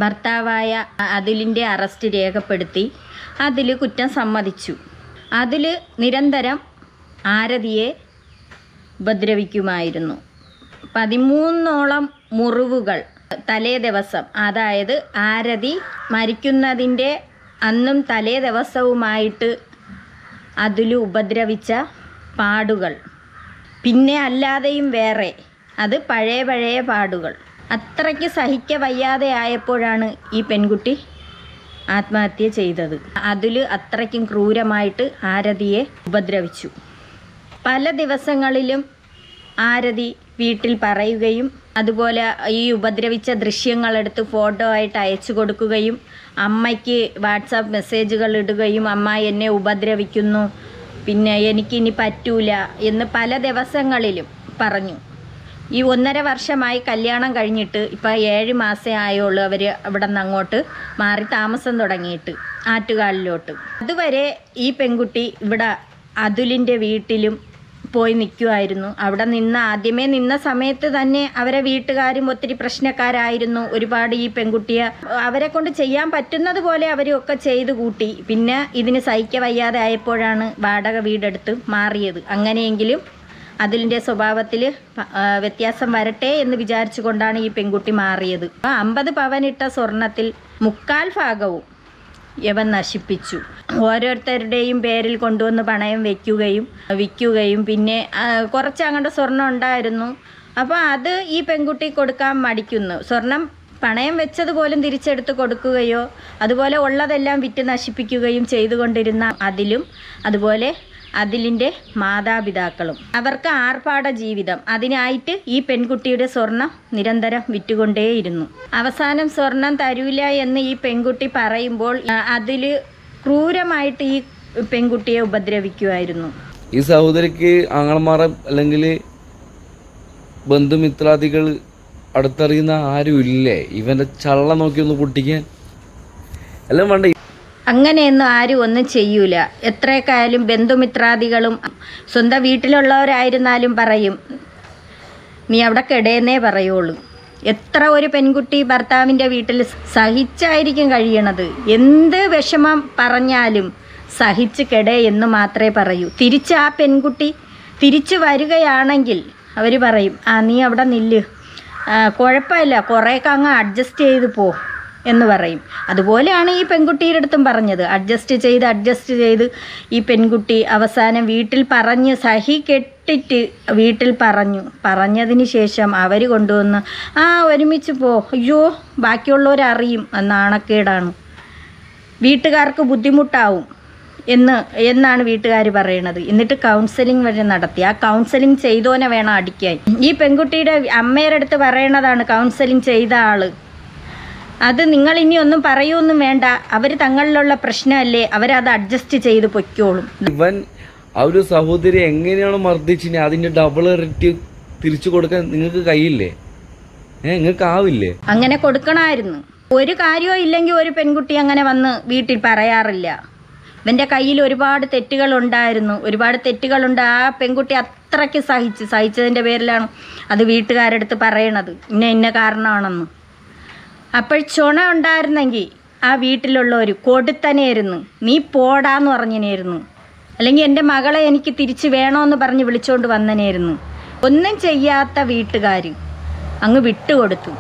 ഭർത്താവായ അതുലിൻ്റെ അറസ്റ്റ് രേഖപ്പെടുത്തി അതിൽ കുറ്റം സമ്മതിച്ചു. അതിൽ നിരന്തരം ആരതിയെ ഉപദ്രവിക്കുമായിരുന്നു. 13ഓളം മുറിവുകൾ തലേ ദിവസം, അതായത് ആരതി മരിക്കുന്നതിൻ്റെ അന്നും തലേ ദിവസവുമായിട്ട് അതിൽ ഉപദ്രവിച്ച പാടുകൾ, പിന്നെ അല്ലാതെയും വേറെ, അത് പഴയ പാടുകൾ. അത്രയ്ക്ക് സഹിക്ക വയ്യാതെ ആയപ്പോഴാണ് ഈ പെൺകുട്ടി ആത്മഹത്യ ചെയ്തത്. അതിൽ അത്രയ്ക്കും ക്രൂരമായിട്ട് ആരതിയെ ഉപദ്രവിച്ചു. പല ദിവസങ്ങളിലും ആരതി വീട്ടിൽ പറയുകയും അതുപോലെ ഈ ഉപദ്രവിച്ച ദൃശ്യങ്ങളെടുത്ത് ഫോട്ടോ ആയിട്ട് അയച്ചു കൊടുക്കുകയും അമ്മയ്ക്ക് വാട്സാപ്പ് മെസ്സേജുകൾ ഇടുകയും അമ്മ എന്നെ ഉപദ്രവിക്കുന്നു, പിന്നെ എനിക്കിനി പറ്റൂല എന്ന് പല ദിവസങ്ങളിലും പറഞ്ഞു. ഈ 1.5 വർഷമായി കല്യാണം കഴിഞ്ഞിട്ട് ഇപ്പം 7 മാസമേ ആയുള്ളൂ അവർ അവിടെ നിന്ന് അങ്ങോട്ട് മാറി താമസം തുടങ്ങിയിട്ട് ആറ്റുകാലിലോട്ട്. അതുവരെ ഈ പെൺകുട്ടി ഇവിടെ അതുലിൻ്റെ വീട്ടിലും പോയി നിൽക്കുമായിരുന്നു. അവിടെ ആദ്യമേ നിന്ന സമയത്ത് തന്നെ അവരെ വീട്ടുകാരും ഒത്തിരി പ്രശ്നക്കാരായിരുന്നു. ഒരുപാട് ഈ പെൺകുട്ടിയെ അവരെ കൊണ്ട് ചെയ്യാൻ പറ്റുന്നത് പോലെ അവരൊക്കെ ചെയ്തു കൂട്ടി. പിന്നെ ഇതിന് സഹിക്ക വയ്യാതെ ആയപ്പോഴാണ് വാടക വീടെടുത്ത് മാറിയത്. അങ്ങനെയെങ്കിലും അതിലിൻ്റെ സ്വഭാവത്തിൽ വ്യത്യാസം വരട്ടെ എന്ന് വിചാരിച്ചു കൊണ്ടാണ് ഈ പെൺകുട്ടി മാറിയത്. 50 പവനിട്ട സ്വർണത്തിൽ 1/4 ഭാഗവും ഇവൻ നശിപ്പിച്ചു. ഓരോരുത്തരുടെയും പേരിൽ കൊണ്ടുവന്ന് പണയം വിൽക്കുകയും പിന്നെ കുറച്ച് അങ്ങോട്ട് സ്വർണം ഉണ്ടായിരുന്നു. അപ്പോൾ അത് ഈ പെൺകുട്ടി കൊടുക്കാൻ മടിക്കുന്നു. സ്വർണം പണയം വെച്ചത് പോലും തിരിച്ചെടുത്ത് കൊടുക്കുകയോ അതുപോലെ ഉള്ളതെല്ലാം വിറ്റ് നശിപ്പിക്കുകയും ചെയ്തുകൊണ്ടിരുന്ന അതിലും അതുപോലെ അതിലിൻ്റെ മാതാപിതാക്കളും അവർക്ക് ആർഭാട ജീവിതം. അതിനായിട്ട് ഈ പെൺകുട്ടിയുടെ സ്വർണം നിരന്തരം വിറ്റുകൊണ്ടേയിരുന്നു. അവസാനം സ്വർണം തരൂല എന്ന് ഈ പെൺകുട്ടി പറയുമ്പോൾ അതിൽ ക്രൂരമായിട്ട് ഈ പെൺകുട്ടിയെ ഉപദ്രവിക്കുമായിരുന്നു. ഈ സഹോദരിക്ക് ആങ്ങളമാർ അല്ലെങ്കിൽ ബന്ധുമിത്രാദികൾ അടുത്തറിയുന്ന ആരും ഇല്ലേ? ഇവൻ്റെ ചള്ള നോക്കി ഒന്ന് പൊട്ടിക്കാൻ എല്ലാം വേണ്ട. അങ്ങനെയൊന്നും ആരും ഒന്നും ചെയ്യൂല. എത്രയൊക്കെയായാലും ബന്ധുമിത്രാദികളും സ്വന്തം വീട്ടിലുള്ളവരായിരുന്നാലും പറയും, നീ അവിടെ കിടയെന്നേ പറയുള്ളൂ. എത്ര ഒരു പെൺകുട്ടി ഭർത്താവിൻ്റെ വീട്ടിൽ സഹിച്ചായിരിക്കും കഴിയണത്. എന്ത് വിഷമം പറഞ്ഞാലും സഹിച്ച് കിട എന്ന് മാത്രമേ പറയൂ. തിരിച്ച് ആ പെൺകുട്ടി തിരിച്ചു വരികയാണെങ്കിൽ അവർ പറയും, നീ അവിടെ നില്ല്, കുഴപ്പമില്ല, കുറേയൊക്കെ അങ്ങ് അഡ്ജസ്റ്റ് ചെയ്ത് പോ എന്ന് പറയും. അതുപോലെയാണ് ഈ പെൺകുട്ടിയുടെ അടുത്തും പറഞ്ഞത്. അഡ്ജസ്റ്റ് ചെയ്ത് ഈ പെൺകുട്ടി അവസാനം വീട്ടിൽ പറഞ്ഞ് സഹി കെട്ടിട്ട് വീട്ടിൽ പറഞ്ഞതിന് ശേഷം അവർ കൊണ്ടുവന്ന് ഒരുമിച്ച് പോ, അയ്യോ ബാക്കിയുള്ളവരറിയും, നാണക്കേടാണ്, വീട്ടുകാർക്ക് ബുദ്ധിമുട്ടാവും എന്നാണ് വീട്ടുകാർ പറയണത്. എന്നിട്ട് കൗൺസിലിംഗ് വരെ നടത്തി. ആ കൗൺസിലിംഗ് ചെയ്തോനെ വേണം അടിക്കാൻ. ഈ പെൺകുട്ടിയുടെ അമ്മയുടെ അടുത്ത് പറയണതാണ് കൗൺസിലിംഗ് ചെയ്ത ആള്, അത് നിങ്ങൾ ഇനി ഒന്നും പറയൊന്നും വേണ്ട, അവർ തങ്ങളിലുള്ള പ്രശ്നമല്ലേ, അവരത് അഡ്ജസ്റ്റ് ചെയ്ത് പൊയ്ക്കോളും. ഇവൻ ആ ഒരു സഹോദരി എങ്ങനെയാണ് മർദ്ദിച്ചിനെ അതിന്റെ ഡബിൾ ഇരട്ടി തിരിച്ചു കൊടുക്കാൻ നിങ്ങൾക്ക് കഴിയില്ലേ? നിങ്ങൾക്ക് ആവില്ലേ? അങ്ങനെ കൊടുക്കണമായിരുന്നു. ഒരു കാര്യവും ഇല്ലെങ്കിൽ ഒരു പെൺകുട്ടി അങ്ങനെ വന്ന് വീട്ടിൽ പറയാറില്ല. ഇവൻ്റെ കയ്യിൽ ഒരുപാട് തെറ്റുകളുണ്ട്. ആ പെൺകുട്ടി അത്രയ്ക്ക് സഹിച്ചതിൻ്റെ പേരിലാണ് അത് വീട്ടുകാരെടുത്ത് പറയണത്, ഇന്ന കാരണമാണെന്ന്. അപ്പോൾ ചുണ ഉണ്ടായിരുന്നെങ്കിൽ ആ വീട്ടിലുള്ളവർ കൊടുത്തനെയായിരുന്നു, നീ പോടാന്ന് പറഞ്ഞതിനായിരുന്നു, അല്ലെങ്കിൽ എൻ്റെ മകളെ എനിക്ക് തിരിച്ച് വേണമെന്ന് പറഞ്ഞ് വിളിച്ചുകൊണ്ട് വന്നനായിരുന്നു. ഒന്നും ചെയ്യാത്ത വീട്ടുകാർ അങ്ങ് വിട്ടുകൊടുത്ത്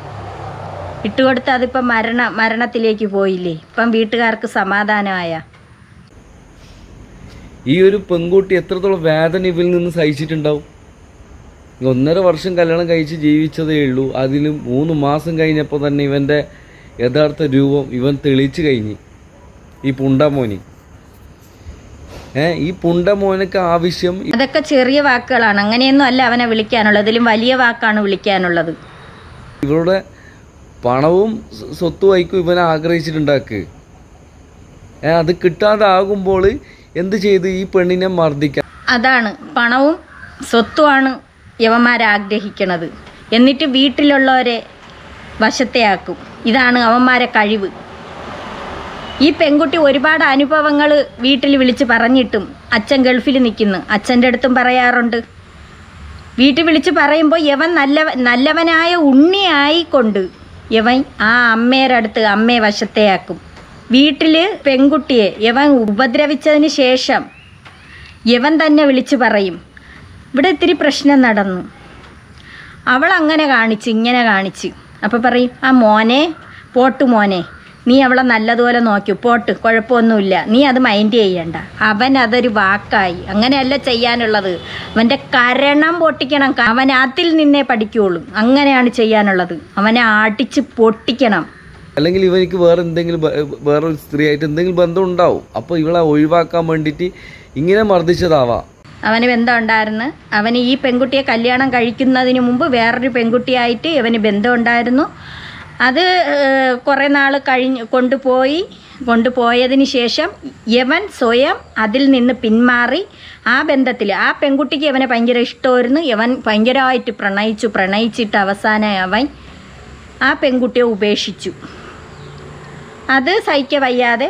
അതിപ്പം മരണത്തിലേക്ക് പോയില്ലേ. ഇപ്പം വീട്ടുകാർക്ക് സമാധാനമായ. ഈ ഒരു പെൺകുട്ടി എത്രത്തോളം വേദന ഇവരിൽ നിന്ന് സഹിച്ചിട്ടുണ്ടാവും. 1.5 വർഷം കല്യാണം കഴിച്ച് ജീവിച്ചതേ ഉള്ളൂ. അതിലും 3 മാസം കഴിഞ്ഞപ്പോൾ തന്നെ ഇവൻ്റെ യഥാർത്ഥ രൂപം ഇവൻ തെളിയിച്ചു കഴിഞ്ഞ്. ഈ പുണ്ടമോന് ഈ പുണ്ടമോനൊക്കെ ആവശ്യം അതൊക്കെ ചെറിയ വാക്കുകളാണ്. അങ്ങനെയൊന്നും അല്ല അവനെ വിളിക്കാനുള്ളത്, ഇതിലും വലിയ വാക്കാണ് വിളിക്കാനുള്ളത്. ഇവരുടെ പണവും സ്വത്തുമായിരിക്കും ഇവനെ ആഗ്രഹിച്ചിട്ടുണ്ടാക്ക്. അത് കിട്ടാതാകുമ്പോൾ എന്ത് ചെയ്ത് ഈ പെണ്ണിനെ മർദ്ദിക്കാം. അതാണ് പണവും സ്വത്തുമാണ് യവന്മാരാഗ്രഹിക്കണത്. എന്നിട്ട് വീട്ടിലുള്ളവരെ വശത്തെയാക്കും. ഇതാണ് അവന്മാരെ കഴിവ്. ഈ പെൺകുട്ടി ഒരുപാട് അനുഭവങ്ങൾ വീട്ടിൽ വിളിച്ച് പറഞ്ഞിട്ടും അച്ഛൻ ഗൾഫിൽ നിൽക്കുന്നു, അച്ഛൻ്റെ അടുത്തും പറയാറുണ്ട്. വീട്ടിൽ വിളിച്ച് പറയുമ്പോൾ യവൻ നല്ലവനായ ഉണ്ണിയായിക്കൊണ്ട് ഇവൻ ആ അമ്മയുടെ അടുത്ത് അമ്മയെ വശത്തെയാക്കും. വീട്ടിൽ പെൺകുട്ടിയെ ഇവൻ ഉപദ്രവിച്ചതിന് ശേഷം ഇവൻ തന്നെ വിളിച്ചു പറയും, ഇവിടെ ഇത്തിരി പ്രശ്നം നടന്നു, അവൾ അങ്ങനെ കാണിച്ച് ഇങ്ങനെ കാണിച്ച്. അപ്പോൾ പറയും, ആ മോനെ പോട്ട് മോനെ, നീ അവളെ നല്ലതുപോലെ നോക്കൂ, പോട്ട് കുഴപ്പമൊന്നുമില്ല, നീ അത് മൈൻഡ് ചെയ്യണ്ട. അവൻ അതൊരു വാക്കായി. അങ്ങനെയല്ല ചെയ്യാനുള്ളത്. അവൻ്റെ കരണം പൊട്ടിക്കണം. അവൻ അതിൽ നിന്നേ പഠിക്കുകയുള്ളൂ. അങ്ങനെയാണ് ചെയ്യാനുള്ളത്. അവനെ അടിച്ച് പൊട്ടിക്കണം. അല്ലെങ്കിൽ ഇവനിക്ക് വേറൊരു സ്ത്രീയായിട്ട് എന്തെങ്കിലും ബന്ധം ഉണ്ടാവും. അപ്പോൾ ഇവളെ ഒഴിവാക്കാൻ വേണ്ടിയിട്ട് ഇങ്ങനെ മർദ്ദിച്ചതാവാം. അവന് ബന്ധം ഉണ്ടായിരുന്നു. അവന് ഈ പെൺകുട്ടിയെ കല്യാണം കഴിക്കുന്നതിന് മുമ്പ് വേറൊരു പെൺകുട്ടിയായിട്ട് ഇവന് ബന്ധം ഉണ്ടായിരുന്നു. അത് കുറേ നാൾ കൊണ്ടുപോയതിന് ശേഷം ഇവൻ സ്വയം അതിൽ നിന്ന് പിന്മാറി ആ ബന്ധത്തിൽ. ആ പെൺകുട്ടിക്ക് ഇവനെ ഭയങ്കര ഇഷ്ടമായിരുന്നു. ഇവൻ ഭയങ്കരമായിട്ട് പ്രണയിച്ചിട്ട് അവസാനം അവൻ ആ പെൺകുട്ടിയെ ഉപേക്ഷിച്ചു. അത് സഹിക്ക വയ്യാതെ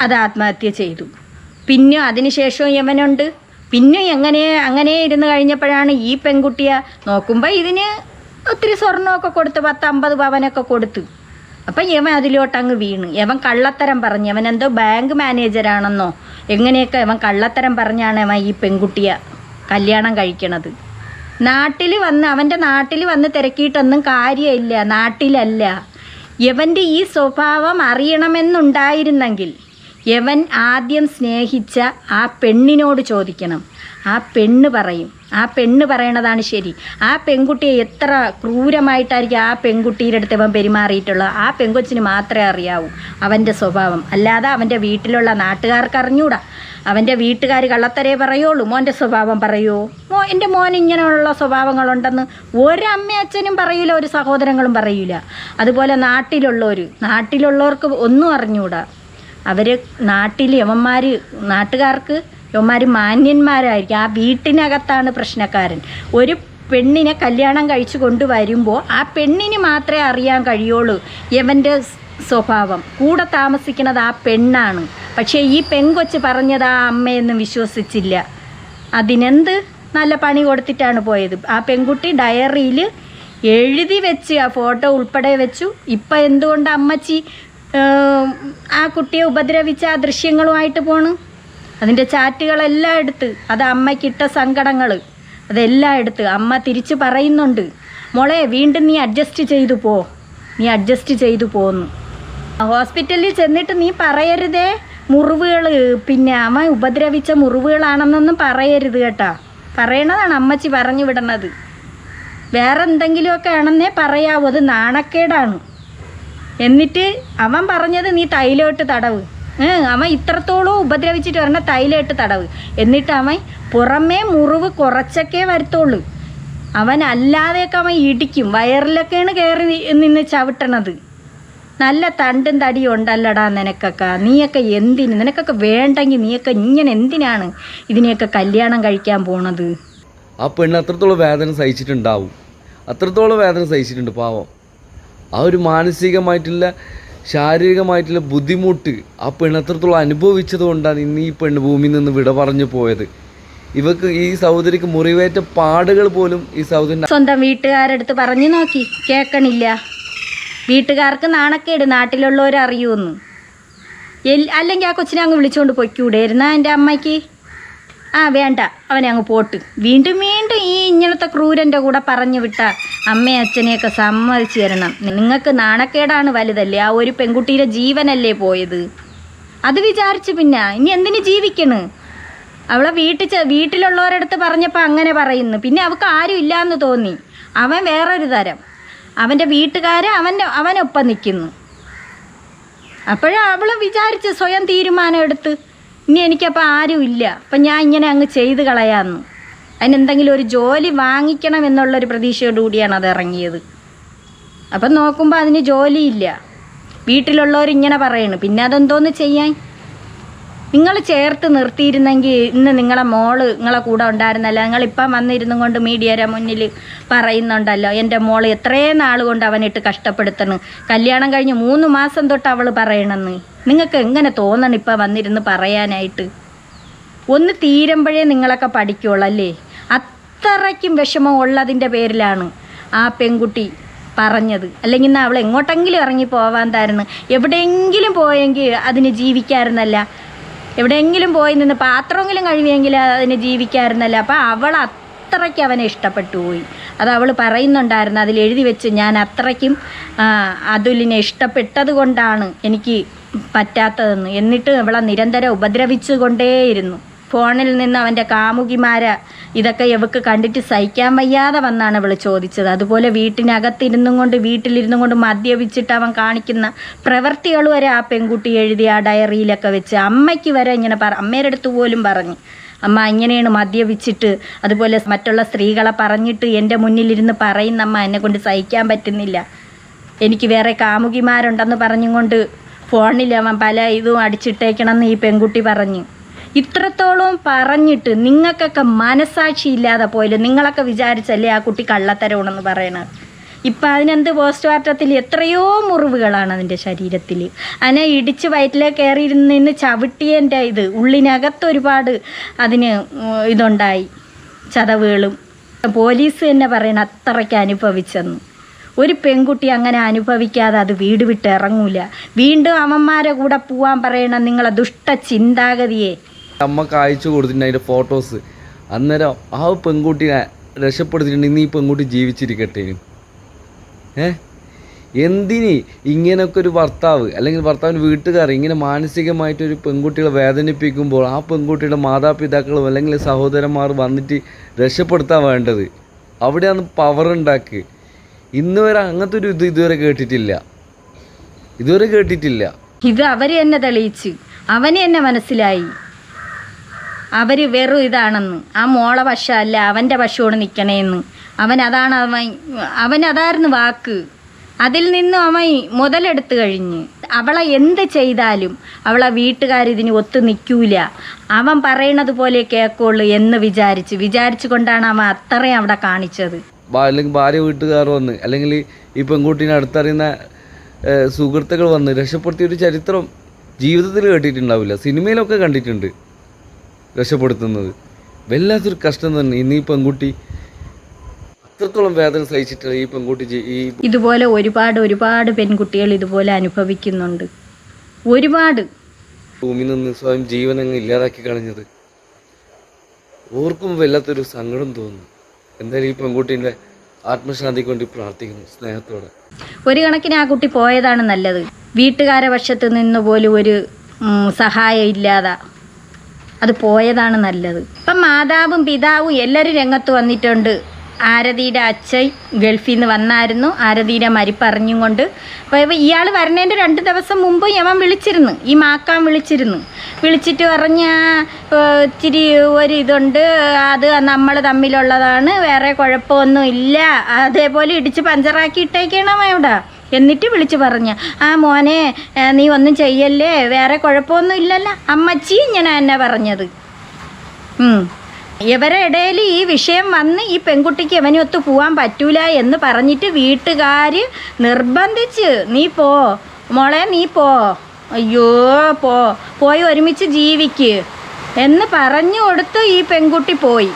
അത് ആത്മഹത്യ ചെയ്തു. പിന്നെ അതിനുശേഷം യവനുണ്ട്. പിന്നെ അങ്ങനെ ഇരുന്ന് കഴിഞ്ഞപ്പോഴാണ് ഈ പെൺകുട്ടിയെ നോക്കുമ്പോൾ ഇതിന് ഒത്തിരി സ്വർണ്ണമൊക്കെ കൊടുത്ത് 10-50 പവനൊക്കെ കൊടുത്തു. അപ്പം യവൻ അതിലോട്ടങ്ങ് വീണ്. യവൻ കള്ളത്തരം പറഞ്ഞ്, അവൻ എന്തോ ബാങ്ക് മാനേജരാണെന്നോ എങ്ങനെയൊക്കെ യവൻ കള്ളത്തരം പറഞ്ഞാണ് അവൻ ഈ പെൺകുട്ടിയെ കല്യാണം കഴിക്കണത്. അവൻ്റെ നാട്ടിൽ വന്ന് തിരക്കിയിട്ടൊന്നും കാര്യമില്ല. നാട്ടിലല്ല. യവൻ്റെ ഈ സ്വഭാവം അറിയണമെന്നുണ്ടായിരുന്നെങ്കിൽ യവൻ ആദ്യം സ്നേഹിച്ച ആ പെണ്ണിനോട് ചോദിക്കണം. ആ പെണ്ണ് പറയും. ആ പെണ്ണ് പറയണതാണ് ശരി. ആ പെൺകുട്ടിയെ എത്ര ക്രൂരമായിട്ടായിരിക്കും ആ പെൺകുട്ടിയുടെ അടുത്ത് അവൻ പെരുമാറിയിട്ടുള്ളത്. ആ പെൺകൊച്ചിന് മാത്രമേ അറിയാവൂ അവൻ്റെ സ്വഭാവം. അല്ലാതെ അവൻ്റെ വീട്ടിലുള്ള നാട്ടുകാർക്ക് അറിഞ്ഞൂടാ. അവൻ്റെ വീട്ടുകാർ കള്ളത്തരേ പറയുള്ളൂ. മോൻ്റെ സ്വഭാവം പറയുമോ? എൻ്റെ മോൻ ഇങ്ങനെയുള്ള സ്വഭാവങ്ങളുണ്ടെന്ന് ഒരമ്മയും അച്ഛനും പറയൂല, ഒരു സഹോദരങ്ങളും പറയൂല. അതുപോലെ നാട്ടിലുള്ളവർക്ക് ഒന്നും അറിഞ്ഞൂടാ. അവർ നാട്ടുകാർക്ക് യവന്മാർ മാന്യന്മാരായിരിക്കും. ആ വീട്ടിനകത്താണ് പ്രശ്നക്കാരൻ. ഒരു പെണ്ണിനെ കല്യാണം കഴിച്ചു കൊണ്ടുവരുമ്പോൾ ആ പെണ്ണിന് മാത്രമേ അറിയാൻ കഴിയുള്ളൂ യവൻ്റെ സ്വഭാവം. കൂടെ താമസിക്കുന്നത് ആ പെണ്ണാണ്. പക്ഷേ ഈ പെൺകൊച്ച് പറഞ്ഞത് ആ അമ്മയൊന്നും വിശ്വസിച്ചില്ല. അതിനെന്ത് നല്ല പണി കൊടുത്തിട്ടാണ് പോയത്. ആ പെൺകുട്ടി ഡയറിയിൽ എഴുതി വെച്ച്, ആ ഫോട്ടോ ഉൾപ്പെടെ വെച്ചു. ഇപ്പം എന്തുകൊണ്ട് അമ്മച്ചി ആ കുട്ടിയെ ഉപദ്രവിച്ച ആ ദൃശ്യങ്ങളുമായിട്ട് പോണ്? അതിൻ്റെ ചാറ്റുകളെല്ലാം എടുത്ത്, അത് അമ്മയ്ക്കിട്ട സങ്കടങ്ങൾ അതെല്ലാം എടുത്ത് അമ്മ തിരിച്ച് പറയുന്നുണ്ട്, മോളെ വീണ്ടും നീ അഡ്ജസ്റ്റ് ചെയ്തു പോന്നു. ഹോസ്പിറ്റലിൽ ചെന്നിട്ട് നീ പറയരുതേ മുറിവുകൾ, പിന്നെ അമ്മ ഉപദ്രവിച്ച മുറിവുകളാണെന്നൊന്നും പറയരുത് കേട്ടാ. പറയണതാണ് അമ്മച്ചി പറഞ്ഞു വിടണത്. വേറെ എന്തെങ്കിലുമൊക്കെ ആണെന്നേ പറയാവൂ. അത് നാണക്കേടാണ്. എന്നിട്ട് അവൻ പറഞ്ഞത് നീ തൈലോട്ട് തടവ്. അവൻ ഇത്രത്തോളം ഉപദ്രവിച്ചിട്ട് പറഞ്ഞ തൈലോട്ട് തടവ്. എന്നിട്ട് അവൻ പുറമേ മുറിവ് കുറച്ചൊക്കെ വരത്തുള്ളൂ. അവൻ അല്ലാതെയൊക്കെ അവൻ ഇടിക്കും. വയറിലൊക്കെയാണ് കയറി നിന്ന് ചവിട്ടണത്. നല്ല തണ്ടും തടിയും ഉണ്ടല്ലടാ നിനക്കൊക്കെ. നീയൊക്കെ എന്തിന്? നിനക്കൊക്കെ വേണ്ടെങ്കിൽ നീയൊക്കെ ഇങ്ങനെ എന്തിനാണ് ഇതിനെയൊക്കെ കല്യാണം കഴിക്കാൻ പോണത്? ആ പെണ്ണ് അത്രത്തോളം വേദന സഹിച്ചിട്ടുണ്ട് പാവം. ആ ഒരു മാനസികമായിട്ടുള്ള ശാരീരികമായിട്ടുള്ള ബുദ്ധിമുട്ട് ആ പെണ്ണ് അത്രത്തോളം അനുഭവിച്ചത് കൊണ്ടാണ് ഇന്ന് ഈ പെണ്ണ് ഭൂമിയിൽ നിന്ന് വിട പറഞ്ഞു പോയത്. ഇവക്ക് ഈ സഹോദരിക്ക് മുറിവേറ്റ പാടുകൾ പോലും ഈ സഹോദരൻ സ്വന്തം വീട്ടുകാരെടുത്ത് പറഞ്ഞു നോക്കി, കേൾക്കണില്ല. വീട്ടുകാർക്ക് നാണക്കേട്, നാട്ടിലുള്ളവർ അറിയുമെന്ന്. അല്ലെങ്കിൽ ആ കൊച്ചിനെ അങ്ങ് വിളിച്ചുകൊണ്ട് പൊയ്ക്കൂടായിരുന്ന എൻ്റെ അമ്മയ്ക്ക്? വേണ്ട, അവനെ അങ്ങ് പോട്ട്. വീണ്ടും ഈ ഇങ്ങനത്തെ ക്രൂരൻ്റെ കൂടെ പറഞ്ഞു വിട്ട അമ്മയും അച്ഛനെയൊക്കെ സമ്മതിച്ചു തരണം. നിങ്ങൾക്ക് നാണക്കേടാണ് വലുതല്ലേ? ആ ഒരു പെൺകുട്ടിയുടെ ജീവനല്ലേ പോയത്. അത് വിചാരിച്ച് പിന്നെ ഇനി എന്തിനു ജീവിക്കണ്? അവളെ വീട്ടിലുള്ളവരടുത്ത് പറഞ്ഞപ്പോൾ അങ്ങനെ പറയുന്നു. പിന്നെ അവൾക്ക് ആരും ഇല്ലയെന്ന് തോന്നി. അവൻ വേറൊരു തരം. അവൻ്റെ വീട്ടുകാർ അവനൊപ്പം നിൽക്കുന്നു. അപ്പോഴും അവൾ വിചാരിച്ച് സ്വയം തീരുമാനം എടുത്ത്, ഇനി എനിക്കപ്പോൾ ആരും ഇല്ല, അപ്പം ഞാൻ ഇങ്ങനെ അങ്ങ് ചെയ്ത് കളയാമെന്ന്. അതിനെന്തെങ്കിലും ഒരു ജോലി വാങ്ങിക്കണം എന്നുള്ളൊരു പ്രതീക്ഷയോടുകൂടിയാണ് അത് ഇറങ്ങിയത്. അപ്പം നോക്കുമ്പോൾ അതിന് ജോലിയില്ല. വീട്ടിലുള്ളവർ ഇങ്ങനെ പറയണു. പിന്നെ അതെന്തോന്ന് ചെയ്യാൻ? നിങ്ങൾ ചേർത്ത് നിർത്തിയിരുന്നെങ്കിൽ ഇന്ന് നിങ്ങളെ കൂടെ ഉണ്ടായിരുന്നല്ലോ. നിങ്ങളിപ്പം വന്നിരുന്നും കൊണ്ട് മീഡിയയുടെ മുന്നിൽ പറയുന്നുണ്ടല്ലോ, എൻ്റെ മോള് എത്രയും നാൾ കൊണ്ട് അവനിട്ട് കഷ്ടപ്പെടുത്തണം, കല്യാണം കഴിഞ്ഞ് 3 മാസം തൊട്ട് അവൾ പറയണമെന്ന്. നിങ്ങൾക്ക് എങ്ങനെ തോന്നണം ഇപ്പം വന്നിരുന്ന് പറയാനായിട്ട്? ഒന്ന് തീരുമ്പോഴേ നിങ്ങളൊക്കെ പഠിക്കുള്ളൂ അല്ലേ? അത്രയ്ക്കും വിഷമം ഉള്ളതിൻ്റെ പേരിലാണ് ആ പെൺകുട്ടി പറഞ്ഞത്. അല്ലെങ്കിൽ എന്നാൽ അവൾ എങ്ങോട്ടെങ്കിലും ഇറങ്ങി പോവാൻ തരുന്നു. എവിടെയെങ്കിലും പോയെങ്കിൽ അതിന് ജീവിക്കാമായിരുന്നല്ല. എവിടെയെങ്കിലും പോയി നിന്ന് പാത്രമെങ്കിലും കഴിയുമെങ്കിൽ അതിന് ജീവിക്കാമായിരുന്നല്ല. അപ്പം അവൾ അത്രയ്ക്ക് അവനെ ഇഷ്ടപ്പെട്ടു പോയി. അത് അവൾ പറയുന്നുണ്ടായിരുന്നു, അതിൽ എഴുതി വെച്ച്, ഞാൻ അത്രയ്ക്കും അതുലിനെ ഇഷ്ടപ്പെട്ടത് കൊണ്ടാണ് എനിക്ക് പറ്റാത്തതെന്ന്. എന്നിട്ട് അവളെ നിരന്തരം ഉപദ്രവിച്ചു കൊണ്ടേയിരുന്നു. ഫോണിൽ നിന്ന് അവൻ്റെ കാമുകിമാരെ ഇതൊക്കെ ഇവക്ക് കണ്ടിട്ട് സഹിക്കാൻ വയ്യാതെ വന്നാണ് അവൾ ചോദിച്ചത്. അതുപോലെ വീട്ടിലിരുന്നും കൊണ്ട് മദ്യപിച്ചിട്ട് അവൻ കാണിക്കുന്ന പ്രവൃത്തികൾ വരെ ആ പെൺകുട്ടി എഴുതി ആ ഡയറിയിലൊക്കെ വെച്ച് അമ്മയ്ക്ക് വരെ ഇങ്ങനെ അമ്മയുടെ അടുത്ത് പോലും പറഞ്ഞു, അമ്മ ഇങ്ങനെയാണ് മദ്യപിച്ചിട്ട് അതുപോലെ മറ്റുള്ള സ്ത്രീകളെ പറഞ്ഞിട്ട് എൻ്റെ മുന്നിലിരുന്ന് പറയുന്ന അമ്മ, എന്നെ കൊണ്ട് സഹിക്കാൻ പറ്റുന്നില്ല, എനിക്ക് വേറെ കാമുകിമാരുണ്ടെന്ന് പറഞ്ഞുകൊണ്ട് ഫോണിൽ അവൻ പല ഇതും അടിച്ചിട്ടേക്കണമെന്ന് ഈ പെൺകുട്ടി പറഞ്ഞു. ഇത്രത്തോളം പറഞ്ഞിട്ട് നിങ്ങൾക്കൊക്കെ മനസാക്ഷി ഇല്ലാതെ പോയില്ല. നിങ്ങളൊക്കെ വിചാരിച്ചല്ലേ ആ കുട്ടി കള്ളത്തരമാണെന്ന് പറയണത്. ഇപ്പം അതിനെന്ത് പോസ്റ്റ്മോർട്ടത്തിൽ എത്രയോ മുറിവുകളാണ് അതിൻ്റെ ശരീരത്തിൽ. അതിനെ ഇടിച്ച് വയറ്റിലേക്ക് കയറിയിരുന്ന് ചവിട്ടിയതിൻ്റെ ഉള്ളിനകത്ത് ഒരുപാട് അതിന് ഇതുണ്ടായി, ചതവുകളും. പോലീസ് തന്നെ പറയണ അത്രയ്ക്ക് അനുഭവിച്ചെന്ന്. ഒരു പെൺകുട്ടി അങ്ങനെ അനുഭവിക്കാതെ അത് വീട് വിട്ട് ഇറങ്ങൂല. വീണ്ടും അവന്മാരെ കൂടെ പോവാൻ പറയണ നിങ്ങളെ ദുഷ്ട ചിന്താഗതിയെ. അമ്മക്ക് അയച്ചു കൊടുത്തിട്ടുണ്ട് അതിൻ്റെ ഫോട്ടോസ്. അന്നേരം ആ പെൺകുട്ടിയെ രക്ഷപ്പെടുത്തിയിട്ടുണ്ടെങ്കിൽ ഈ പെൺകുട്ടി ജീവിച്ചിരിക്കട്ടെ. എന്തിന് ഇങ്ങനെയൊക്കെ ഒരു ഭർത്താവ് അല്ലെങ്കിൽ ഭർത്താവിൻ്റെ വീട്ടുകാർ ഇങ്ങനെ മാനസികമായിട്ടൊരു പെൺകുട്ടികളെ വേദനിപ്പിക്കുമ്പോൾ ആ പെൺകുട്ടിയുടെ മാതാപിതാക്കളും അല്ലെങ്കിൽ സഹോദരന്മാർ വന്നിട്ട് രക്ഷപ്പെടുത്താൻ വേണ്ടത്. അവിടെയാണ് പവർ ഉണ്ടാക്കുക. ഇന്ന് വരെ അങ്ങനത്തെ ഒരു ഇതുവരെ കേട്ടിട്ടില്ല. ഇത് അവർ തന്നെ തെളിയിച്ച് അവന് തന്നെ മനസ്സിലായി അവർ വെറും ഇതാണെന്ന്. ആ മോളെ വശമല്ല, അവൻ്റെ വശമാണ് നിൽക്കണേന്ന്. അവനതായിരുന്നു വാക്ക്. അതിൽ നിന്നും അവൻ മുതലെടുത്ത് കഴിഞ്ഞ് അവളെ എന്ത് ചെയ്താലും അവളെ വീട്ടുകാരിതിന് ഒത്തു നിൽക്കൂല, അവൻ പറയണത് പോലെ കേൾക്കുള്ളൂ എന്ന് വിചാരിച്ചു കൊണ്ടാണ് അവൻ അത്രയും അവിടെ കാണിച്ചത്. അല്ലെങ്കിൽ ഭാര്യ വീട്ടുകാർ വന്ന് അല്ലെങ്കിൽ ഈ പെൺകുട്ടീനെ അടുത്തറിയുന്ന സുഹൃത്തുക്കൾ വന്ന് രക്ഷപ്പെടുത്തിയൊരു ചരിത്രം ജീവിതത്തിൽ കേട്ടിട്ടുണ്ടാവില്ല. സിനിമയിലൊക്കെ കണ്ടിട്ടുണ്ട് രക്ഷപ്പെടുത്തുന്നത്. വല്ലാത്തൊരു കഷ്ടം തന്നെ. ഇന്ന് ഈ പെൺകുട്ടി അത്രത്തോളം വേദന സഹിച്ചിട്ടില്ല ഈ പെൺകുട്ടി. ഇതുപോലെ ഒരുപാട് പെൺകുട്ടികൾ ഇതുപോലെ അനുഭവിക്കുന്നുണ്ട്. ഒരുപാട് ഭൂമിയിൽ നിന്ന് സ്വയം ജീവൻ അങ്ങ് ഇല്ലാതാക്കി കളഞ്ഞത് ഓർക്കുമ്പോൾ വല്ലാത്തൊരു സങ്കടം തോന്നുന്നു. എന്തായാലും ഈ പെൺകുട്ടീൻ്റെ ആത്മശാന്തിക്ക് വേണ്ടി പ്രാർത്ഥിക്കുന്നു സ്നേഹത്തോടെ. ഒരു കണക്കിന് ആ കുട്ടി പോയതാണ് നല്ലത്. വീട്ടുകാരെ വശത്ത് നിന്ന് പോലും ഒരു സഹായം ഇല്ലാതെ അത് പോയതാണ് നല്ലത്. ഇപ്പം മാതാവും പിതാവും എല്ലാവരും രംഗത്ത് വന്നിട്ടുണ്ട്. ആരതിയുടെ അച്ഛൻ ഗൾഫിൽ നിന്ന് വന്നായിരുന്നു. ആരതിയുടെ മരിപ്പറിഞ്ഞും കൊണ്ട്. അപ്പോൾ ഇയാൾ വരണേൻ്റെ 2 ദിവസം മുമ്പ് യവൻ വിളിച്ചിരുന്നു, ഈ മാക്കാൻ വിളിച്ചിട്ട് പറഞ്ഞ ഇച്ചിരി ഒരിതുണ്ട്, അത് നമ്മൾ തമ്മിലുള്ളതാണ്, വേറെ കുഴപ്പമൊന്നും ഇല്ല, അതേപോലെ ഇടിച്ച് പഞ്ചറാക്കി ഇട്ടേക്കണം അവിടെ. എന്നിട്ട് വിളിച്ച് പറഞ്ഞ, ആ മോനെ നീ ഒന്നും ചെയ്യല്ലേ, വേറെ കുഴപ്പമൊന്നും ഇല്ലല്ലോ അമ്മച്ചി, ഇങ്ങനെ തന്നെ പറഞ്ഞത്. ഇവരെ ഇടയിൽ ഈ വിഷയം വന്ന് ഈ പെൺകുട്ടിക്ക് ഇവനൊത്ത് പോകാൻ പറ്റൂല എന്ന് പറഞ്ഞിട്ട് വീട്ടുകാർ നിർബന്ധിച്ച്, നീ പോ മോളെ, നീ പോ, അയ്യോ പോയി ഒരുമിച്ച് ജീവിക്ക് എന്ന് പറഞ്ഞു കൊടുത്ത് ഈ പെൺകുട്ടി പോയി.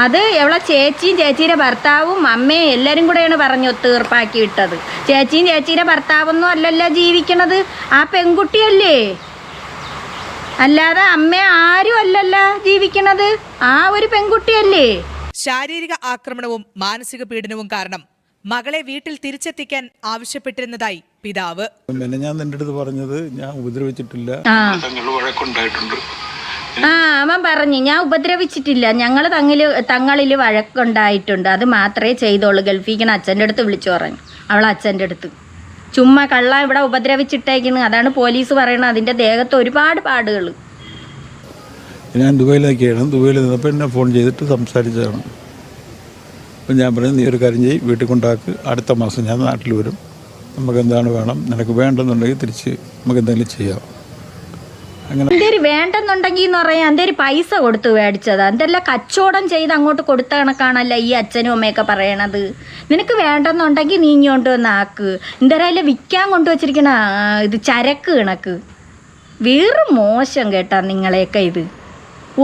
അത് എവളെ ചേച്ചിയുടെ ഭർത്താവും അമ്മയും എല്ലാവരും കൂടെയാണ് പറഞ്ഞു തീർപ്പാക്കി വിട്ടത്. ചേച്ചിയുടെ ഭർത്താവൊന്നും അല്ലല്ലോ ജീവിക്കണത്, ആ പെൺകുട്ടിയല്ലേ, അല്ലാതെ അമ്മ ആരും അല്ലല്ലോ ജീവിക്കണത്, ആ ഒരു പെൺകുട്ടിയല്ലേ. ശാരീരിക ആക്രമണവും മാനസിക പീഡനവും കാരണം മകളെ വീട്ടിൽ തിരിച്ചെത്തിക്കാൻ ആവശ്യപ്പെട്ടിരുന്നതായി പിതാവ്. ഞാൻ നിന്റെ അടുത്ത് പറഞ്ഞത് ഞാൻ ഉപദ്രവിച്ചിട്ടില്ല. അവൻ പറഞ്ഞു, ഞാൻ ഉപദ്രവിച്ചിട്ടില്ല, ഞങ്ങൾ തങ്ങളിൽ വഴക്കുണ്ടായിട്ടുണ്ട്, അത് മാത്രമേ ചെയ്തോളൂ. ഗൾഫിക്കണ അച്ഛൻ്റെ അടുത്ത് വിളിച്ചു പറഞ്ഞു. അച്ഛൻ്റെ അടുത്ത് ചുമ്മാ കള്ള ഇവിടെ ഉപദ്രവിച്ചിട്ടേക്കുന്നു, അതാണ് പോലീസ് പറയണത്. അതിൻ്റെ ദേഹത്ത് ഒരുപാട് പാടുകൾ. ഞാൻ ദുബൈയിലേക്കാണ്. ദുബൈയിൽ നിന്നപ്പോൾ എന്നെ ഫോൺ ചെയ്തിട്ട് സംസാരിച്ചതാണ്. അപ്പം ഞാൻ പറഞ്ഞു, നീ ഒരു കാര്യം ചെയ്യ്, വീട്ടിൽ കൊണ്ടാക്ക്, അടുത്ത മാസം ഞാൻ നാട്ടിൽ വരും, നമുക്ക് എന്താണ് വേണം, നിനക്ക് വേണ്ടെന്നുണ്ടെങ്കിൽ തിരിച്ച് നമുക്ക് എന്തെങ്കിലും ചെയ്യാം. അങ്ങനെ എന്തേലും വേണ്ടെന്നുണ്ടെങ്കിൽ എന്ന് പറയാൻ എന്തേലും പൈസ കൊടുത്ത് മേടിച്ചതാ, എന്തെല്ലാം കച്ചവടം ചെയ്ത് അങ്ങോട്ട് കൊടുത്ത കണക്കാണല്ല ഈ അച്ഛനും അമ്മയൊക്കെ പറയണത്. നിനക്ക് വേണ്ടെന്നുണ്ടെങ്കിൽ നീ ഇങ്ങോട്ട് വന്ന് ആക്ക്, എന്തേലും വിൽക്കാൻ കൊണ്ടുവച്ചിരിക്കണ ഇത് ചരക്ക് കണക്ക്. വേറെ മോശം കേട്ടാ നിങ്ങളെയൊക്കെ ഇത്.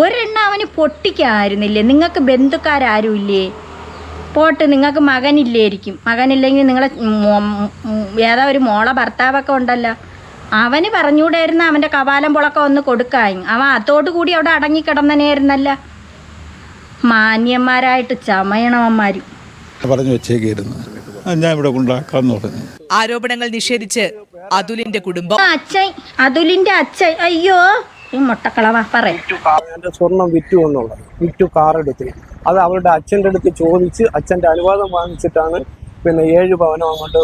ഒരെണ്ണം അവന് പൊട്ടിക്കായിരുന്നില്ലേ? നിങ്ങൾക്ക് ബന്ധുക്കാരും ഇല്ലേ? പോട്ട് നിങ്ങൾക്ക് മകനില്ലായിരിക്കും. മകനില്ലെങ്കിൽ നിങ്ങളെ ഏതാ ഒരു മോളെ ഭർത്താവൊക്കെ ഉണ്ടല്ലോ, അവന് പറഞ്ഞുകൂടായിരുന്നു അവൻ്റെ കവാലം പൊളക്കം ഒന്ന് കൊടുക്കായി. അവൻ അതോടു കൂടി അവിടെ അടങ്ങിക്കിടന്നനെയായിരുന്നല്ല. മാന്യന്മാരായിട്ട് ചമയണവന്മാർ പറഞ്ഞു വെച്ചേക്കായിരുന്നു, ഞാൻ ഇവിടെ കൊണ്ടാക്കാന്ന് പറഞ്ഞു. ആരോപണങ്ങൾ നിഷേധിച്ച് അതുലിന്റെ കുടുംബം. അച്ഛൻ, അതുലിന്റെ അച്ഛൻ, അയ്യോ ഈ മുട്ടക്കളവാ പറയാം. എൻ്റെ സ്വർണം വിറ്റു എന്നുള്ളത്, വിറ്റു കാറെടുത്ത് അത് അവളുടെ അച്ഛൻ്റെ അടുത്ത് ചോദിച്ച് അച്ഛൻ്റെ അനുവാദം വാങ്ങിച്ചിട്ടാണ് പിന്നെ 7 പവനം അങ്ങോട്ട്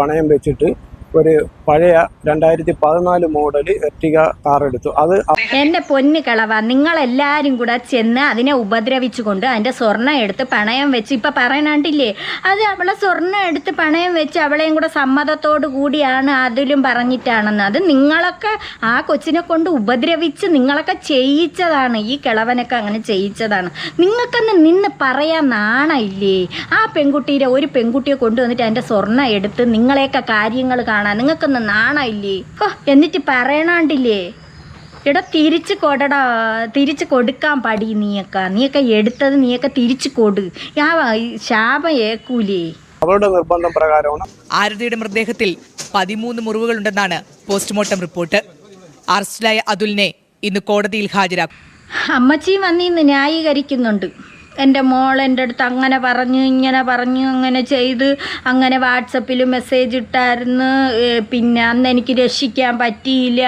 പണയം വെച്ചിട്ട് ഒരു പഴയ 2014 മോഡൽ എർട്ടിക കാറെടുത്തു. അത് എൻ്റെ പൊന്ന് കളവ, നിങ്ങളെല്ലാവരും കൂടെ ചെന്ന് അതിനെ ഉപദ്രവിച്ചുകൊണ്ട് അതിൻ്റെ സ്വർണ്ണം എടുത്ത് പണയം വെച്ച് ഇപ്പം പറയണാണ്ടില്ലേ, അത് അവളെ സ്വർണ്ണം എടുത്ത് പണയം വെച്ച് അവളെയും കൂടെ സമ്മതത്തോടു കൂടിയാണ് അതിലും പറഞ്ഞിട്ടാണെന്ന്. അത് നിങ്ങളൊക്കെ ആ കൊച്ചിനെ കൊണ്ട് ഉപദ്രവിച്ച് നിങ്ങളൊക്കെ ചെയ്യിച്ചതാണ്. ഈ കിളവനൊക്കെ അങ്ങനെ ചെയ്യിച്ചതാണ്. നിങ്ങൾക്കൊന്ന് നിന്ന് പറയാൻ നാണമില്ലേ? ആ പെൺകുട്ടിയുടെ ഒരു പെൺകുട്ടിയെ കൊണ്ടുവന്നിട്ട് അതിൻ്റെ സ്വർണ്ണം എടുത്ത് നിങ്ങളെയൊക്കെ കാര്യങ്ങൾ കാണാൻ നിങ്ങൾക്കൊന്ന് നാണമില്ലേ? എന്നിട്ട് പറയണാണ്ടില്ലേ, എടാ തിരിച്ചു കൊടടാ, തിരിച്ചു കൊടുക്കാൻ പടി. നീയൊക്കെ എടുത്തത് നീയൊക്കെ തിരിച്ചു കൊടു. ശാപം ഏക്കൂലേ? അവളുടെ നിർബന്ധം പ്രകാരമാണ്. ആരതിയുടെ മൃതദേഹത്തിൽ 13 മുറിവുകളുണ്ടെന്നാണ് പോസ്റ്റ്മോർട്ടം റിപ്പോർട്ട്. അറസ്റ്റിലായ അതുലിനെ ഇന്ന് കോടതിയിൽ ഹാജരാക്കും. അമ്മച്ചിയും വന്നിന്ന് ന്യായീകരിക്കുന്നുണ്ട്. എൻ്റെ മോൾ എൻ്റെ അടുത്ത് അങ്ങനെ പറഞ്ഞു, ഇങ്ങനെ പറഞ്ഞു, അങ്ങനെ ചെയ്ത്, അങ്ങനെ വാട്സപ്പിൽ മെസ്സേജ് ഇട്ടായിരുന്നു. പിന്നെ അന്ന് എനിക്ക് രക്ഷിക്കാൻ പറ്റിയില്ല.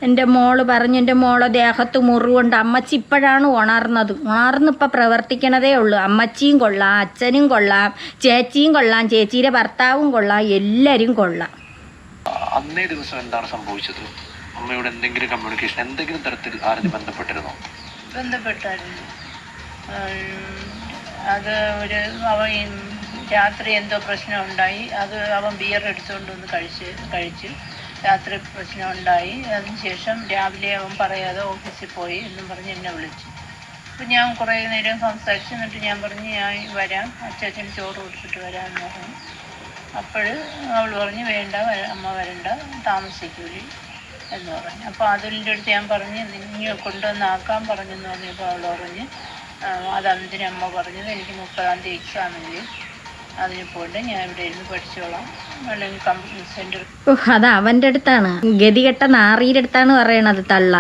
എൻ്റെ മോള് പറഞ്ഞു എൻ്റെ മോളെ ദേഹത്ത് മുറിവുണ്ട്. അമ്മച്ചി ഇപ്പോഴാണ് ഉണർന്ന് ഇപ്പം പ്രവർത്തിക്കണതേ ഉള്ളൂ. അമ്മച്ചിയും കൊള്ളാം, അച്ഛനും കൊള്ളാം, ചേച്ചിയും കൊള്ളാം, ചേച്ചിയുടെ ഭർത്താവും കൊള്ളാം, എല്ലാവരും കൊള്ളാം. അന്നേ ദിവസം എന്താണ് സംഭവിച്ചത്? അമ്മയോട് എന്തെങ്കിലും കമ്മ്യൂണിക്കേഷൻ എന്തെങ്കിലും തരത്തിൽ ആരതി ബന്ധപ്പെട്ടിരുന്നോ? ബന്ധപ്പെട്ടായിരുന്നു. അത് അവൻ രാത്രി എന്തോ പ്രശ്നം ഉണ്ടായി. അത് അവൻ ബിയർ എടുത്തുകൊണ്ട് വന്ന് കഴിച്ച് രാത്രി പ്രശ്നം ഉണ്ടായി. അതിനുശേഷം രാവിലെ അവൻ പറയാതെ ഓഫീസിൽ പോയി എന്നും പറഞ്ഞ് എന്നെ വിളിച്ചു. അപ്പം ഞാൻ കുറേ നേരം സംസാരിച്ചു. എന്നിട്ട് ഞാൻ പറഞ്ഞു ഞാൻ വരാം, അച്ചാച്ചന് ചോറ് കൊടുത്തിട്ട് വരാമെന്ന് പറഞ്ഞു. അപ്പോൾ അവൾ പറഞ്ഞു വേണ്ട, അമ്മ വരണ്ട, താമസിക്കൂലി എന്ന് പറഞ്ഞു. അപ്പോൾ അതിൻ്റെ അടുത്ത് ഞാൻ പറഞ്ഞ് നീ കൊണ്ടുവന്ന് ആക്കാൻ പറഞ്ഞെന്ന് പറഞ്ഞപ്പോൾ അവൾ പറഞ്ഞ് അതെന്തിനമ്മ പറഞ്ഞത്, എനിക്ക് 30-ാം തീയതി എക്സാമിൽ അതിന് പോയിട്ട് ഞാൻ ഇവിടെ ഇരുന്ന് പഠിച്ചോളാം, അല്ലെങ്കിൽ കമ്പ്യൂട്ടർ സെൻറ്റർ. അത് അവൻ്റെ അടുത്താണ്, ഗതികെട്ട നാറിയുടെ അടുത്താണ് പറയണത് തള്ള.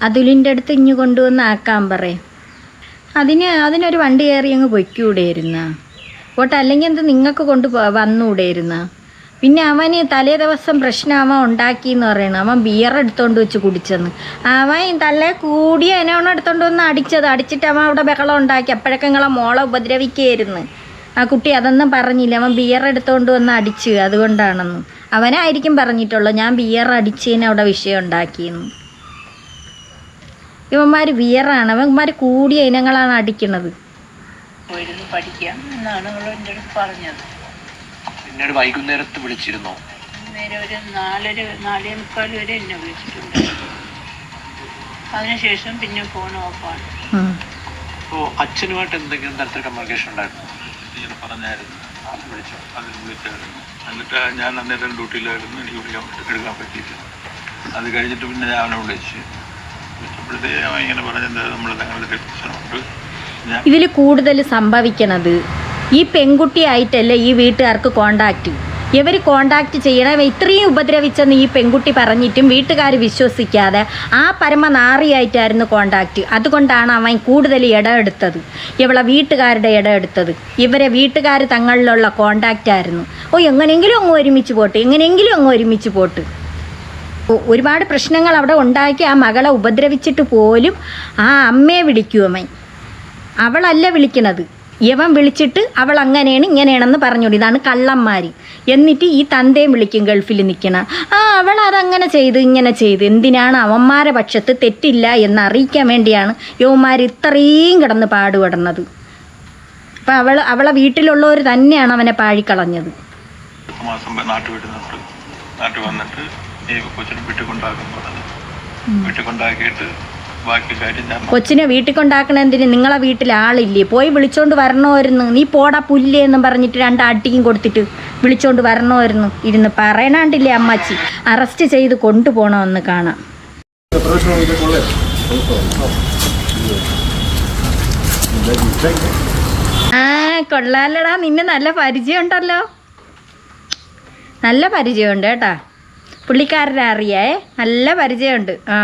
അതുലിൻ്റെ അടുത്ത് ഇഞ്ഞു കൊണ്ടുവന്ന് ആക്കാൻ പറയും. അതിനൊരു വണ്ടി കയറി അങ്ങ് പൊയ്ക്കൂടെയിരുന്ന പോട്ടെ, അല്ലെങ്കിൽ എന്ത് നിങ്ങൾക്ക് വന്നുകൂടെയിരുന്ന. പിന്നെ അവന് തലേ ദിവസം പ്രശ്നം അവൻ ഉണ്ടാക്കിയെന്ന് പറയണം. അവൻ ബിയർ എടുത്തോണ്ട് വെച്ച് കുടിച്ചെന്ന്. അവൻ തലേ കൂടി അതിനവണ് എടുത്തോണ്ട് വന്ന് അടിച്ചിട്ട് അവൻ അവിടെ ബഹളം ഉണ്ടാക്കി. അപ്പോഴൊക്കെ നിങ്ങളെ മോളെ ഉപദ്രവിക്കുകയായിരുന്നു. ആ കുട്ടി അതൊന്നും പറഞ്ഞില്ല. അവൻ ബിയർ എടുത്തോണ്ട് വന്ന് അടിച്ച്, അതുകൊണ്ടാണെന്ന് അവനായിരിക്കും പറഞ്ഞിട്ടുള്ളൂ. ഞാൻ ബിയർ അടിച്ചതിന് അവിടെ വിഷയം ഉണ്ടാക്കിയെന്ന്. ഇവന്മാർ ബിയറാണ്, അവന്മാർ കൂടിയ ഇനങ്ങളാണ് അടിക്കണത്. പോയിരുന്നു പഠിക്കാം എന്നാണ് അവൾ എൻ്റെ അടുത്ത് പറഞ്ഞത്. പിന്നീട് വൈകുന്നേരത്ത് വിളിച്ചിരുന്നോ? നേരെ ഒരു 4:45 വരെ എന്നെ വിളിച്ചിട്ടുണ്ട്. അതിനുശേഷം പിന്നെ ഫോൺ ഓഫാണ്. അപ്പോൾ അച്ഛനുമായിട്ട് എന്തെങ്കിലും തരത്തിൽ കമ്മ്യൂണിക്കേഷൻ ഉണ്ടായിരുന്നു? പറഞ്ഞായിരുന്നു, വിളിച്ചു, അതിൽ വിളിച്ചായിരുന്നു. എന്നിട്ട് ഞാൻ അന്നേരം ഡ്യൂട്ടിയിലായിരുന്നു, എനിക്ക് എടുക്കാൻ പറ്റിയില്ല. അത് കഴിഞ്ഞിട്ട് പിന്നെ ഞാൻ അവനെ വിളിച്ചപ്പോഴത്തേക്കും ഇങ്ങനെ പറഞ്ഞത് നമ്മൾ തങ്ങളുടെ പ്രശ്നമുണ്ട്. ഇതിൽ കൂടുതൽ സംഭവിക്കണത് ഈ പെൺകുട്ടിയായിട്ടല്ല ഈ വീട്ടുകാർക്ക് കോണ്ടാക്റ്റ്. ഇവർ കോണ്ടാക്റ്റ് ചെയ്യണം. ഇത്രയും ഉപദ്രവിച്ചെന്ന് ഈ പെൺകുട്ടി പറഞ്ഞിട്ടും വീട്ടുകാർ വിശ്വസിക്കാതെ ആ പരമനാറിയായിട്ടായിരുന്നു കോണ്ടാക്റ്റ്. അതുകൊണ്ടാണ് അവൻ കൂടുതൽ ഇടമെടുത്തത്, ഇവളെ വീട്ടുകാരുടെ ഇടമെടുത്തത്. ഇവരെ വീട്ടുകാർ തങ്ങളിലുള്ള കോണ്ടാക്റ്റായിരുന്നു. എങ്ങനെയെങ്കിലും അങ്ങ് ഒരുമിച്ച് പോട്ട്. ഒരുപാട് പ്രശ്നങ്ങൾ അവിടെ ഉണ്ടാക്കി ആ മകളെ ഉപദ്രവിച്ചിട്ട് പോലും ആ അമ്മയെ വിളിക്കുമവൻ. അവളല്ല വിളിക്കണത്, ഇവൻ വിളിച്ചിട്ട് അവൾ അങ്ങനെയാണ് ഇങ്ങനെയാണെന്ന് പറഞ്ഞോളൂ. ഇതാണ് കള്ളന്മാർ. എന്നിട്ട് ഈ തന്തയും വിളിക്കും ഗൾഫിൽ നിൽക്കണ. അവൾ അതങ്ങനെ ചെയ്ത് ഇങ്ങനെ ചെയ്ത്. എന്തിനാണ് അവന്മാരെ പക്ഷത്ത് തെറ്റില്ല എന്നറിയിക്കാൻ വേണ്ടിയാണ് യുവന്മാർ ഇത്രയും കിടന്ന് പാടുപെടുന്നത്. അപ്പം അവളെ വീട്ടിലുള്ളവർ തന്നെയാണ് അവനെ പാഴിക്കളഞ്ഞത്. നാട്ടിൽ വന്നിട്ട് ഈ കൊച്ചിനെ വീട്ടിൽ കൊണ്ടാക്കിയിട്ട് ബാക്കി കാര്യം ഞാൻ കൊച്ചിനെ വീട്ടിൽ കൊണ്ടാക്കണതിന് നിങ്ങളെ വീട്ടിൽ ആളില്ലേ? പോയി വിളിച്ചോണ്ട് വരണമായിരുന്നു. നീ പോടാ പുല്ലേ എന്നും പറഞ്ഞിട്ട് 2 അടിയും കൊടുത്തിട്ട് വിളിച്ചോണ്ട് വരണമായിരുന്നു. ഇരുന്ന് പറയണാണ്ടില്ലേ അമ്മച്ചി. അറസ്റ്റ് ചെയ്ത് കൊണ്ടുപോകണമെന്ന് കാണാം. കൊള്ളാലടാ, നിന്നെ നല്ല പരിചയമുണ്ടല്ലോ. നല്ല പരിചയമുണ്ട് കേട്ടാ. പുള്ളിക്കാരനെ അറിയേ, നല്ല പരിചയമുണ്ട്. ആ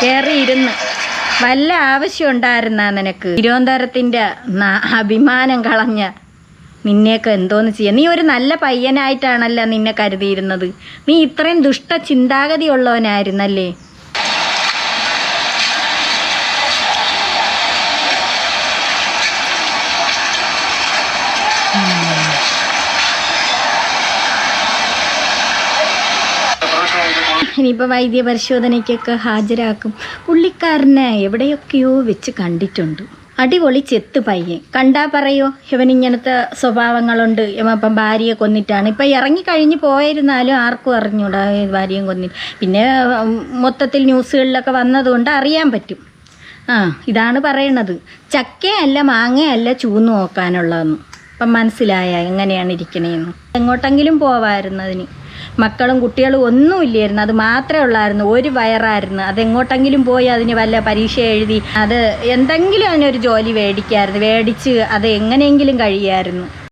കയറിയിരുന്ന് വല്ല ആവശ്യം ഉണ്ടായിരുന്നാ നിനക്ക്? തിരുവനന്തപുരത്തിൻ്റെ അഭിമാനം കളഞ്ഞ നിന്നെയൊക്കെ എന്തോന്ന് ചെയ്യാം. നീ ഒരു നല്ല പയ്യനായിട്ടാണല്ലോ നിന്നെ കരുതിയിരുന്നത്. നീ ഇത്രയും ദുഷ്ട ചിന്താഗതി ഉള്ളവനായിരുന്നല്ലേ. ഇനിയിപ്പോൾ വൈദ്യ പരിശോധനയ്ക്കൊക്കെ ഹാജരാക്കും. പുള്ളിക്കാരനെ എവിടെയൊക്കെയോ വെച്ച് കണ്ടിട്ടുണ്ട്. അടിപൊളി ചെത്ത് പയ്യൻ. കണ്ടാ പറയോ ഇവനിങ്ങനത്തെ സ്വഭാവങ്ങളുണ്ട്, ഇപ്പം ഭാര്യയെ കൊന്നിട്ടാണ്. ഇപ്പം ഇറങ്ങിക്കഴിഞ്ഞ് പോയിരുന്നാലും ആർക്കും അറിഞ്ഞൂടാ ഭാര്യയും കൊന്നിട്ട്. പിന്നെ മൊത്തത്തിൽ ന്യൂസുകളിലൊക്കെ വന്നതുകൊണ്ട് അറിയാൻ പറ്റും. ഇതാണ് പറയണത്. ചക്കയല്ല മാങ്ങയല്ല ചൂന്ന് നോക്കാനുള്ളതെന്ന്. അപ്പം മനസ്സിലായ എങ്ങനെയാണ് ഇരിക്കണേന്ന്. എങ്ങോട്ടെങ്കിലും പോവായിരുന്നതിന്. മക്കളും കുട്ടികളും ഒന്നുമില്ലായിരുന്നു, അത് മാത്രമേ ഉള്ളായിരുന്നു. ഒരു വയറായിരുന്നു. അതെങ്ങോട്ടെങ്കിലും പോയി അതിന് വല്ല പരീക്ഷ എഴുതി അത് എന്തെങ്കിലും അതിനൊരു ജോലി മേടിച്ച് അത് എങ്ങനെയെങ്കിലും കഴിയായിരുന്നു.